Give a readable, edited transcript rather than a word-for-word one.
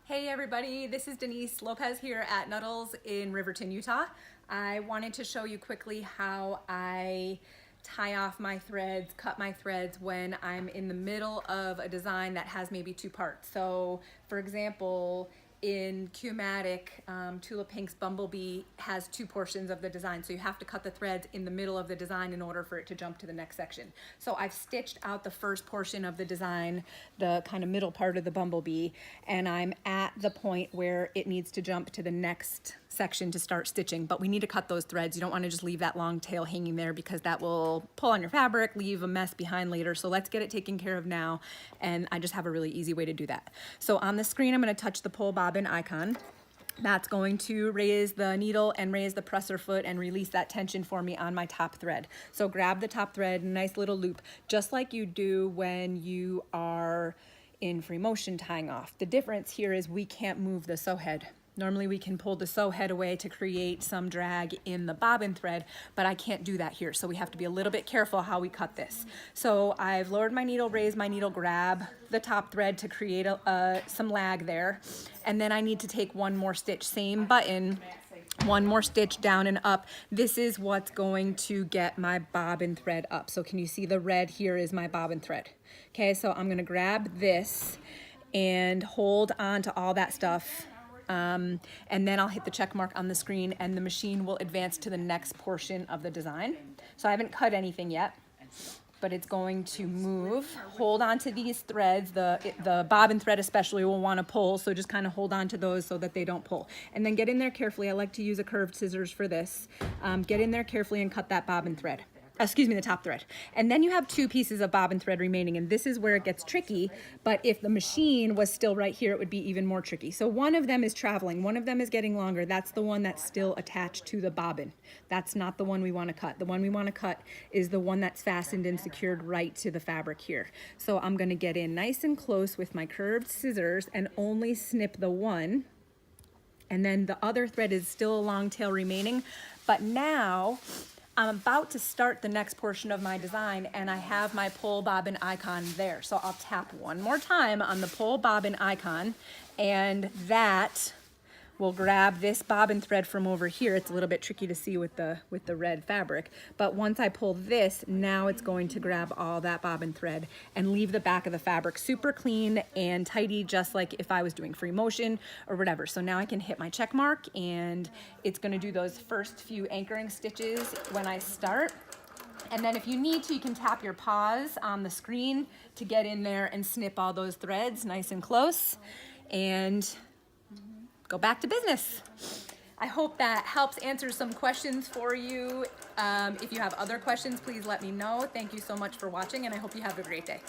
Hey everybody, this is Denise Lopez here at Nuttles in Riverton, Utah. I wanted to show you quickly how I tie off my threads, cut my threads when I'm in the middle of a design that has maybe two parts. So for example, in Qmatic, Tulip Pink's Bumblebee has two portions of the design. So you have to cut the threads in the middle of the design in order for it to jump to the next section. So I've stitched out the first portion of the design, the kind of middle part of the Bumblebee, and I'm at the point where it needs to jump to the next section to start stitching, but we need to cut those threads. You don't want to just leave that long tail hanging there because that will pull on your fabric, leave a mess behind later. So let's get it taken care of now, and I just have a really easy way to do that. So on the screen, I'm going to touch the pull bobbin icon. That's going to raise the needle and raise the presser foot and release that tension for me on my top thread. So grab the top thread, nice little loop, just like you do when you are in free motion tying off. The difference here is we can't move the sew head. Normally we can pull the sew head away to create some drag in the bobbin thread, but I can't do that here. So we have to be a little bit careful how we cut this. So I've lowered my needle, raised my needle, grab the top thread to create some lag there. And then I need to take one more stitch, same button, one more stitch down and up. This is what's going to get my bobbin thread up. So can you see the red here is my bobbin thread? Okay, so I'm gonna grab this and hold on to all that stuff. And then I'll hit the check mark on the screen and the machine will advance to the next portion of the design. So I haven't cut anything yet, but it's going to move. Hold on to these threads. The bobbin thread especially will want to pull, so just kind of hold on to those so that they don't pull. And then get in there carefully. I like to use a curved scissors for this. Get in there carefully and cut that bobbin thread. Excuse me, the top thread. And then you have two pieces of bobbin thread remaining, and this is where it gets tricky, but if the machine was still right here, it would be even more tricky. So one of them is traveling, one of them is getting longer. That's the one that's still attached to the bobbin. That's not the one we want to cut. The one we want to cut is the one that's fastened and secured right to the fabric here. So I'm going to get in nice and close with my curved scissors and only snip the one. And then the other thread is still a long tail remaining, but now I'm about to start the next portion of my design and I have my pull bobbin icon there. So I'll tap one more time on the pull bobbin icon and that will grab this bobbin thread from over here. It's a little bit tricky to see with the red fabric, but once I pull this, now it's going to grab all that bobbin thread and leave the back of the fabric super clean and tidy, just like if I was doing free motion or whatever. So now I can hit my check mark and it's gonna do those first few anchoring stitches when I start. And then if you need to, you can tap your pause on the screen to get in there and snip all those threads nice and close and go back to business. I hope that helps answer some questions for you. If you have other questions, please let me know. Thank you so much for watching and I hope you have a great day.